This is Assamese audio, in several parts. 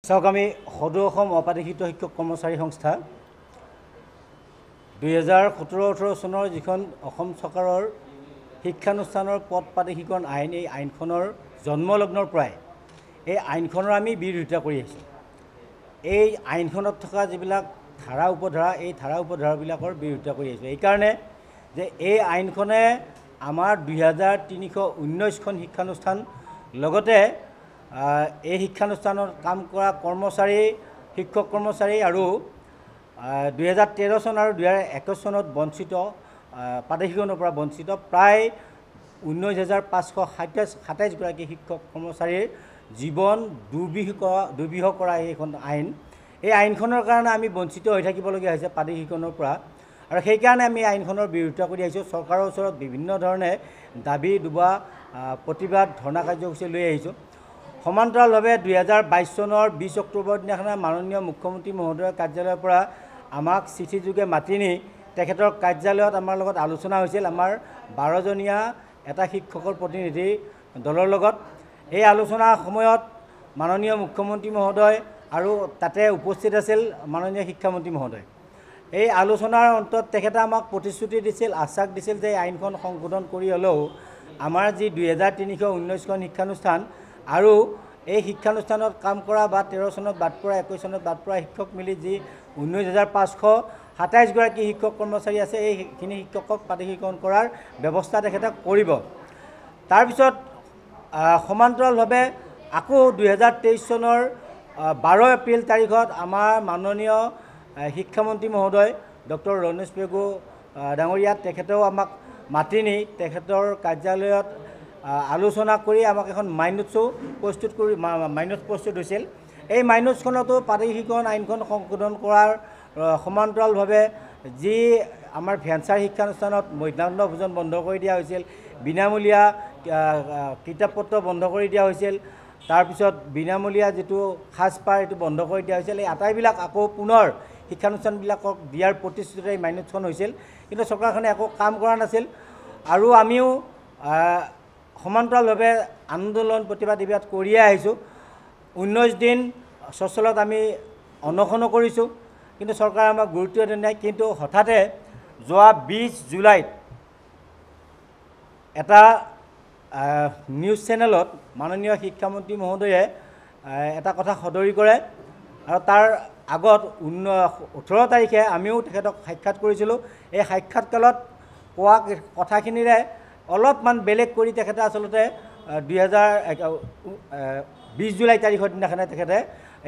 চাওক আমি সদৌ অসম অপাধিকৃত শিক্ষক কৰ্মচাৰী সংস্থা 2017-18 চনৰ যিখন অসম চৰকাৰৰ শিক্ষানুষ্ঠানৰ পদ পাতিকৰণ আইন এই আইনখনৰ জন্মলগ্নৰ পৰাই এই আইনখনৰ আমি বিৰোধিতা কৰি আহিছোঁ। এই আইনখনত থকা যিবিলাক ধাৰা উপধাৰা এই ধাৰা উপধাৰাবিলাকৰ বিৰোধিতা কৰি আহিছোঁ। এইকাৰণে যে এই আইনখনে আমাৰ 2319খন শিক্ষানুষ্ঠান লগতে এই শিক্ষানুষ্ঠানত কাম কৰা কৰ্মচাৰী শিক্ষক কৰ্মচাৰী আৰু 2013 চন আৰু 2021 চনত বঞ্চিত পাদেশীকৰণৰ পৰা বঞ্চিত প্ৰায় 19,527 গৰাকী শিক্ষক কৰ্মচাৰীৰ জীৱন দুৰ্বিহ কৰা এইখন আইন। এই আইনখনৰ কাৰণে আমি বঞ্চিত হৈ থাকিবলগীয়া হৈছে পাদেশীকৰণৰ পৰা, আৰু সেইকাৰণে আমি আইনখনৰ বিৰোধিতা কৰি আহিছোঁ। চৰকাৰৰ ওচৰত বিভিন্ন ধৰণে দাবী দুবা প্ৰতিবাদ ধৰ্ণা কাৰ্যসূচী লৈ আহিছোঁ। সমান্তৰালভাৱে 2022 চনৰ 20 অক্টোবৰ দিনাখনে মাননীয় মুখ্যমন্ত্ৰী মহোদয়ৰ কাৰ্যালয়ৰ পৰা আমাক চিঠিযোগে মাতি নি তেখেতৰ কাৰ্যালয়ত আমাৰ লগত আলোচনা হৈছিল আমাৰ 12জনীয়া এটা শিক্ষকৰ প্ৰতিনিধি দলৰ লগত। এই আলোচনাৰ সময়ত মাননীয় মুখ্যমন্ত্ৰী মহোদয় আৰু তাতে উপস্থিত আছিল মাননীয় শিক্ষামন্ত্ৰী মহোদয়। এই আলোচনাৰ অন্তত তেখেতে আমাক প্ৰতিশ্ৰুতি দিছিল, আশ্বাস দিছিল যে আইনখন সংশোধন কৰি হ'লেও আমাৰ যি 2319খন শিক্ষানুষ্ঠান আৰু এই শিক্ষানুষ্ঠানত কাম কৰা বা 13 চনত বাদ পৰা 21 চনত বাদ পৰা শিক্ষক মিলি যি 19,527 গৰাকী শিক্ষক কৰ্মচাৰী আছে এইখিনি শিক্ষকক পাদেশীকৰণ কৰাৰ ব্যৱস্থা তেখেতে কৰিব। তাৰপিছত সমান্তৰালভাৱে আকৌ 2023 চনৰ 12 এপ্ৰিল তাৰিখত আমাৰ মাননীয় শিক্ষামন্ত্ৰী মহোদয় ডক্টৰ ৰমেশ পেগু ডাঙৰীয়া তেখেতেও আমাক মাতি নি তেখেতৰ কাৰ্যালয়ত আলোচনা কৰি আমাক এখন মাইনোটছো প্ৰস্তুত হৈছিল। এই মাইনোটছখনতো পাদেশীকৰণ আইনখন সংশোধন কৰাৰ সমান্তৰালভাৱে যি আমাৰ ভেঞ্চাৰ শিক্ষানুষ্ঠানত মধ্যাহ্ন ভোজন বন্ধ কৰি দিয়া হৈছিল, বিনামূলীয়া কিতাপ পত্ৰ বন্ধ কৰি দিয়া হৈছিল, তাৰপিছত বিনামূলীয়া যিটো সাজপাৰ এইটো বন্ধ কৰি দিয়া হৈছিল। এই আটাইবিলাক আকৌ পুনৰ শিক্ষানুষ্ঠানবিলাকক দিয়াৰ প্ৰতিশ্ৰুতিৰে এই মাইনোটছখন হৈছিল, কিন্তু চৰকাৰখনে একো কাম কৰা নাছিল। আৰু আমিও সমান্তৰালভাৱে আন্দোলন প্ৰতিবাদ কৰিয়ে আহিছোঁ। 19 দিন সচলত আমি অনশনো কৰিছোঁ, কিন্তু চৰকাৰে আমাক গুৰুত্ব দিয়া নাই। কিন্তু হঠাতে যোৱা 20 জুলাইত এটা নিউজ চেনেলত মাননীয় শিক্ষামন্ত্ৰী মহোদয়ে এটা কথা সদৰি কৰে, আৰু তাৰ আগত 18 তাৰিখে আমিও তেখেতক সাক্ষাৎ কৰিছিলোঁ। এই সাক্ষাৎকালত কোৱা কথাখিনিৰে অলপমান বেলেগ কৰি তেখেতে আচলতে 2020 জুলাই তাৰিখৰ দিনাখনে তেখেতে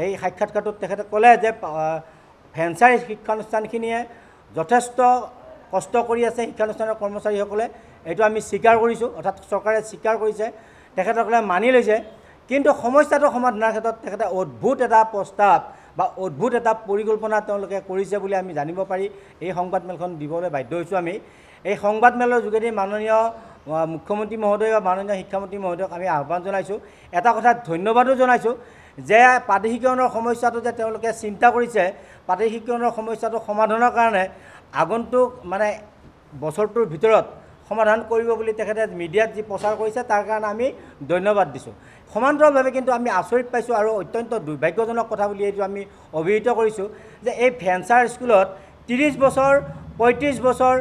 এই সাক্ষাৎকাৰটোত তেখেতে ক'লে যে ভেঞ্চাৰ শিক্ষানুষ্ঠানখিনিয়ে যথেষ্ট কষ্ট কৰি আছে শিক্ষানুষ্ঠানৰ কৰ্মচাৰীসকলে, এইটো আমি স্বীকাৰ কৰিছোঁ, অৰ্থাৎ চৰকাৰে স্বীকাৰ কৰিছে, তেখেতসকলে মানি লৈছে। কিন্তু সমস্যাটো সমাধানৰ ক্ষেত্ৰত তেখেতে অদ্ভুত এটা প্ৰস্তাৱ বা অদ্ভুত এটা পৰিকল্পনা তেওঁলোকে কৰিছে বুলি আমি জানিব পাৰি এই সংবাদমেলখন দিবলৈ বাধ্য হৈছোঁ। আমি এই সংবাদমেলৰ যোগেদি মাননীয় মুখ্যমন্ত্ৰী মহোদয় বা মাননীয় শিক্ষামন্ত্ৰী মহোদয়ক আমি আহ্বান জনাইছোঁ, এটা কথা ধন্যবাদো জনাইছোঁ যে পাদেশীকৰণৰ সমস্যাটো যে তেওঁলোকে চিন্তা কৰিছে, পাদেশীকৰণৰ সমস্যাটো সমাধানৰ কাৰণে আগন্তুক বছৰটোৰ ভিতৰত সমাধান কৰিব বুলি তেখেতে মিডিয়াত যি প্ৰচাৰ কৰিছে তাৰ কাৰণে আমি ধন্যবাদ দিছোঁ। সমান্তৰালভাৱে কিন্তু আমি আচৰিত পাইছোঁ আৰু অত্যন্ত দুৰ্ভাগ্যজনক কথা বুলি এইটো আমি অভিহিত কৰিছোঁ যে এই ভেঞ্চাৰ স্কুলত 30 বছৰ 35 বছৰ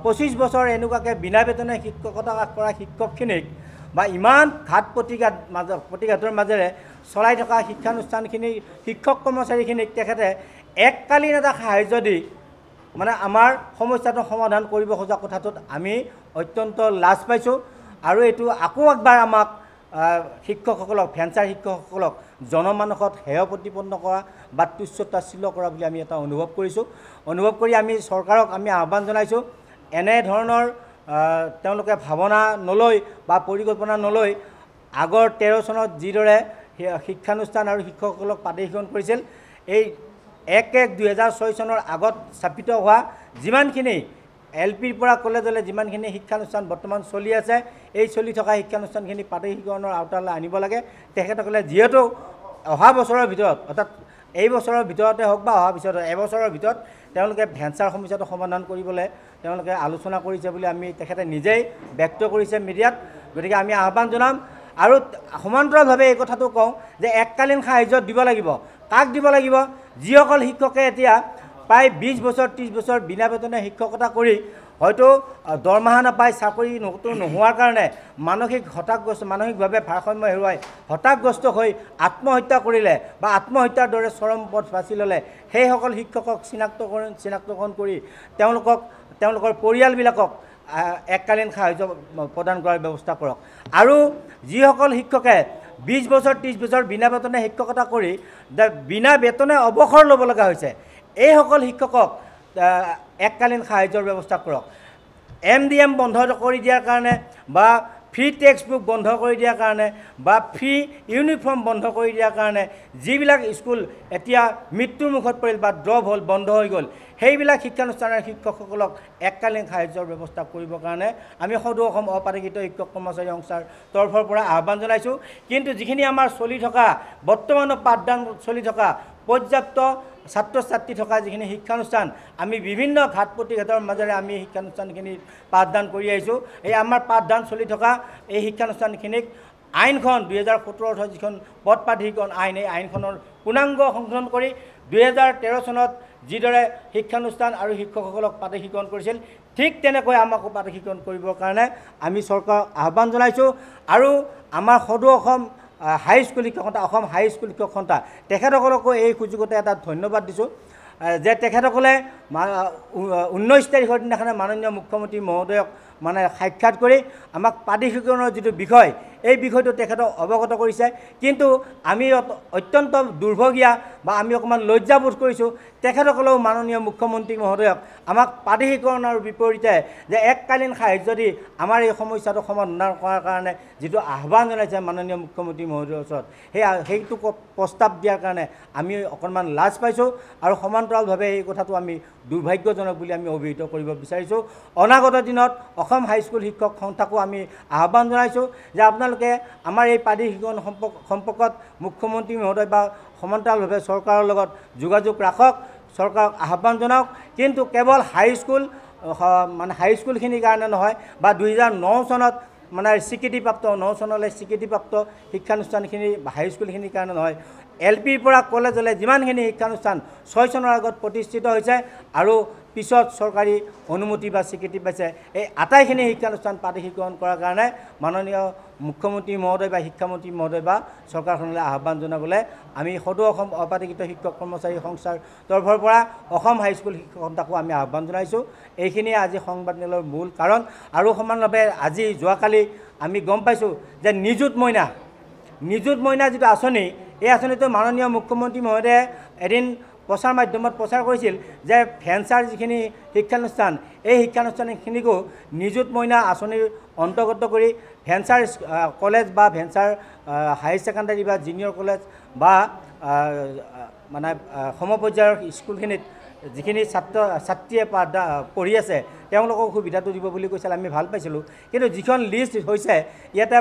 25 বছৰ এনেকুৱাকৈ বিনা বেতনে শিক্ষকতা কৰা শিক্ষকখিনিক বা ইমান ঘাত প্ৰতিঘাতৰ মাজেৰে চলাই থকা শিক্ষানুষ্ঠানখিনিৰ শিক্ষক কৰ্মচাৰীখিনিক তেখেতে এককালীন এটা সাহায্য দি আমাৰ সমস্যাটো সমাধান কৰিব খোজা কথাটোত আমি অত্যন্ত লাজ পাইছোঁ। আৰু এইটো আকৌ একবাৰ আমাক শিক্ষকসকলক ভেঞ্চাৰ শিক্ষকসকলক জনমানসত হেয় প্ৰতিপন্ন কৰা বা তুচ্ছ-তাচ্ছিল্য কৰা বুলি আমি এটা অনুভৱ কৰিছোঁ। অনুভৱ কৰি আমি চৰকাৰক আমি আহ্বান জনাইছোঁ, এনেধৰণৰ তেওঁলোকে ভাৱনা নলয় বা পৰিকল্পনা নলয় আগৰ 13 চনত যিদৰে শিক্ষানুষ্ঠান আৰু শিক্ষকসকলক পাদেশীকৰণ কৰিছিল, এই 1/1/2006 চনৰ আগত স্থাপিত হোৱা যিমানখিনি LPৰ পৰা কলেজলৈ যিমানখিনি শিক্ষানুষ্ঠান বৰ্তমান চলি আছে, এই চলি থকা শিক্ষানুষ্ঠানখিনি পাদেশীকৰণৰ আওতালৈ আনিব লাগে। তেখেতসকলে যিহেতু অহা বছৰৰ ভিতৰত, অৰ্থাৎ এই বছৰৰ ভিতৰতে হওক বা অহা এবছৰৰ ভিতৰত তেওঁলোকে ভেঞ্চাৰ সমস্যাটো সমাধান কৰিবলৈ তেওঁলোকে আলোচনা কৰিছে বুলি আমি তেখেতে নিজেই ব্যক্ত কৰিছে মিডিয়াত। গতিকে আমি আহ্বান জনাম আৰু সমান্তৰালভাৱে এই কথাটো কওঁ যে এককালীন সাহায্য দিব লাগিব। কাক দিব লাগিব? যিসকল শিক্ষকে এতিয়া প্ৰায় 20 বছৰ 30 বছৰ বিনা বেতনে শিক্ষকতা কৰি হয়তো দৰমহা নাপায়, চাকৰি নোহোৱাৰ কাৰণে মানসিকভাৱে ভাৰসাম্য হেৰুৱাই হতাশগ্ৰস্ত হৈ আত্মহত্যা কৰিলে বা আত্মহত্যাৰ দৰে চৰম পথ বাছি ল'লে, সেইসকল শিক্ষকক চিনাক্তকৰণ কৰি তেওঁলোকৰ পৰিয়ালবিলাকক এককালীন সাহায্য প্ৰদান কৰাৰ ব্যৱস্থা কৰক। আৰু যিসকল শিক্ষকে 20 বছৰ 30 বছৰ বিনা বেতনে শিক্ষকতা কৰি বিনা বেতনে অৱসৰ ল'ব লগা হৈছে, এইসকল শিক্ষকক এককালীন সাহায্যৰ ব্যৱস্থা কৰক। MDM বন্ধ কৰি দিয়াৰ কাৰণে বা ফ্ৰী টেক্সট বুক বন্ধ কৰি দিয়াৰ কাৰণে বা ফ্ৰী ইউনিফৰ্ম বন্ধ কৰি দিয়াৰ কাৰণে যিবিলাক স্কুল এতিয়া মৃত্যুৰ মুখত পৰিল বা ড্ৰপ হ'ল, বন্ধ হৈ গ'ল, সেইবিলাক শিক্ষানুষ্ঠানৰ শিক্ষকসকলক এককালীন সাহায্যৰ ব্যৱস্থা কৰিবৰ কাৰণে আমি সদৌ অসম অপাৰগিত শিক্ষক কৰ্মচাৰী সংস্থাৰ তৰফৰ পৰা আহ্বান জনাইছোঁ। কিন্তু যিখিনি আমাৰ চলি থকা বৰ্তমানৰ পাঠদান চলি থকা পৰ্যাপ্ত ছাত্ৰ ছাত্ৰী থকা যিখিনি শিক্ষানুষ্ঠান, আমি বিভিন্ন ঘাট প্ৰতিঘাতৰ মাজেৰে আমি শিক্ষানুষ্ঠানখিনি পাঠদান কৰি আহিছোঁ। এই আমাৰ পাঠদান চলি থকা এই শিক্ষানুষ্ঠানখিনিক আইনখন 2017 যিখন পদ প্ৰাধিকৰণ আইন, এই আইনখনৰ পূৰ্ণাংগ সংশোধন কৰি 2013 চনত যিদৰে শিক্ষানুষ্ঠান আৰু শিক্ষকসকলক প্ৰাদেশিকৰণ কৰিছিল, ঠিক তেনেকৈ আমাকো প্ৰাদেশিকৰণ কৰিবৰ কাৰণে আমি চৰকাৰক আহ্বান জনাইছোঁ। আৰু আমাৰ সদৌ অসম হাইস্কুল শিক্ষক সন্থা, অসম হাইস্কুল শিক্ষক সন্থা, তেখেতসকলকো এই সুযোগতে এটা ধন্যবাদ দিছোঁ যে তেখেতসকলে 19 তাৰিখৰ দিনাখনে মাননীয় মুখ্যমন্ত্ৰী মহোদয়ক সাক্ষাৎ কৰি আমাক প্ৰাদেশিকৰণৰ যিটো বিষয়, এই বিষয়টো তেখেতক অৱগত কৰিছে। কিন্তু আমি অত্যন্ত দুৰ্ভগীয়া বা আমি অকণমান লজ্জাবোধ কৰিছোঁ, তেখেতসকলেও মাননীয় মুখ্যমন্ত্ৰী মহোদয়ক আমাক প্ৰাদেশিকৰণৰ বিপৰীতে যে এককালীন সাহায্য দি আমাৰ এই সমস্যাটো সমাধান কৰাৰ কাৰণে যিটো আহ্বান জনাইছে মাননীয় মুখ্যমন্ত্ৰী মহোদয়ৰ ওচৰত, সেইটো প্ৰস্তাৱ দিয়াৰ কাৰণে আমি অকণমান লাজ পাইছোঁ। আৰু সমান্তৰালভাৱে এই কথাটো আমি দুৰ্ভাগ্যজনক বুলি আমি অভিহিত কৰিব বিচাৰিছোঁ। অনাগত দিনত অসম হাইস্কুল শিক্ষক সন্থাকো আমি আহ্বান জনাইছোঁ যে আপোনালোকে আমাৰ এই প্ৰাদেশিকৰণ সম্পৰ্কত মুখ্যমন্ত্ৰী মহোদয় বা সমান্তৰালভাৱে চৰকাৰৰ লগত যোগাযোগ ৰাখক, চৰকাৰক আহ্বান জনাওক। কিন্তু কেৱল হাইস্কুলখিনিৰ কাৰণে নহয় বা 2009 চনত স্বীকৃতিপ্ৰাপ্ত 9 চনলৈ স্বীকৃতিপ্ৰাপ্ত শিক্ষানুষ্ঠানখিনি হাইস্কুলখিনিৰ কাৰণে নহয়, LPৰ পৰা কলেজলৈ যিমানখিনি শিক্ষানুষ্ঠান 6 চনৰ আগত প্ৰতিষ্ঠিত হৈছে আৰু পিছত চৰকাৰী অনুমতি বা স্বীকৃতি পাইছে, এই আটাইখিনি শিক্ষানুষ্ঠান প্ৰাদেশিকৰণ কৰাৰ কাৰণে মাননীয় মুখ্যমন্ত্ৰী মহোদয় বা শিক্ষামন্ত্ৰী মহোদয় বা চৰকাৰখনলৈ আহ্বান জনাবলৈ আমি সদৌ অসম অপাৰগিত শিক্ষক কৰ্মচাৰী সংস্থাৰ তৰফৰ পৰা অসম হাইস্কুল শিক্ষক সন্থাকো আমি আহ্বান জনাইছোঁ। এইখিনিয়ে আজি সংবাদ মেলৰ মূল কাৰণ। আৰু সমানভাৱে আজি যোৱাকালি আমি গম পাইছোঁ যে নিযুত মইনা যিটো আঁচনি, এই আঁচনিটো মাননীয় মুখ্যমন্ত্ৰী মহোদয়ে এদিন প্ৰচাৰ মাধ্যমত প্ৰচাৰ কৰিছিল যে ভেঞ্চাৰ যিখিনি শিক্ষানুষ্ঠান, এই শিক্ষানুষ্ঠানখিনিকো নিযুত মইনা আঁচনিৰ অন্তৰ্গত কৰি ভেঞ্চাৰ কলেজ বা ভেঞ্চাৰ হায়াৰ ছেকেণ্ডাৰী বা জুনিয়ৰ কলেজ বা সমপৰ্যায়ৰ স্কুলখিনিত যিখিনি ছাত্ৰীয়ে পঢ়ি আছে তেওঁলোকক সুবিধাটো দিব বুলি কৈছিল, আমি ভাল পাইছিলোঁ। কিন্তু যিখন লিষ্ট হৈছে ইয়াতে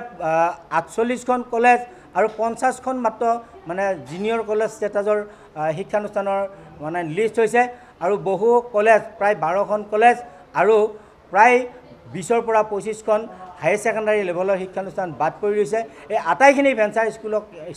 48খন কলেজ আৰু 50খন মাত্ৰ জুনিয়ৰ কলেজ ষ্টেটাছৰ শিক্ষানুষ্ঠানৰ লিষ্ট হৈছে। আৰু বহু কলেজ প্ৰায় 12খন কলেজ আৰু প্ৰায় 20ৰ পৰা 25খন হায়াৰ ছেকেণ্ডাৰী লেভেলৰ শিক্ষানুষ্ঠান বাদ পৰি ৰৈছে। এই আটাইখিনি ভেঞ্চাৰ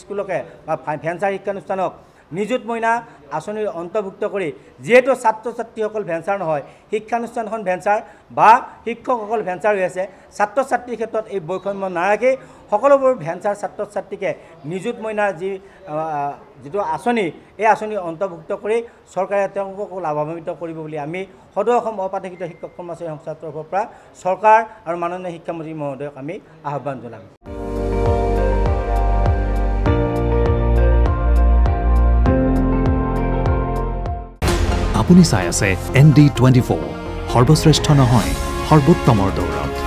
স্কুলকে বা ভেঞ্চাৰ শিক্ষানুষ্ঠানক নিযুত মইনা আঁচনিৰ অন্তৰ্ভুক্ত কৰি, যিহেতু ছাত্ৰ ছাত্ৰীসকল ভেঞ্চাৰ নহয়, শিক্ষানুষ্ঠানখন ভেঞ্চাৰ বা শিক্ষকসকল ভেঞ্চাৰ হৈ আছে, ছাত্ৰ ছাত্ৰীৰ ক্ষেত্ৰত এই বৈষম্য নাৰাখি সকলোবোৰ ভেঞ্চাৰ ছাত্ৰ ছাত্ৰীকে নিযুত মইনাৰ যিটো আঁচনি, এই আঁচনি অন্তৰ্ভুক্ত কৰি চৰকাৰে তেওঁলোককো লাভান্বিত কৰিব বুলি আমি সদৌ অসম অপাৰগিত শিক্ষক কৰ্মচাৰী সংস্থাৰ তৰফৰ পৰা চৰকাৰ আৰু মাননীয় শিক্ষামন্ত্ৰী মহোদয়ক আমি আহ্বান জনাম। আপুনি চাই আছে ND24, সৰ্বশ্ৰেষ্ঠ নহয় সৰ্বোত্তমৰ দৌৰ।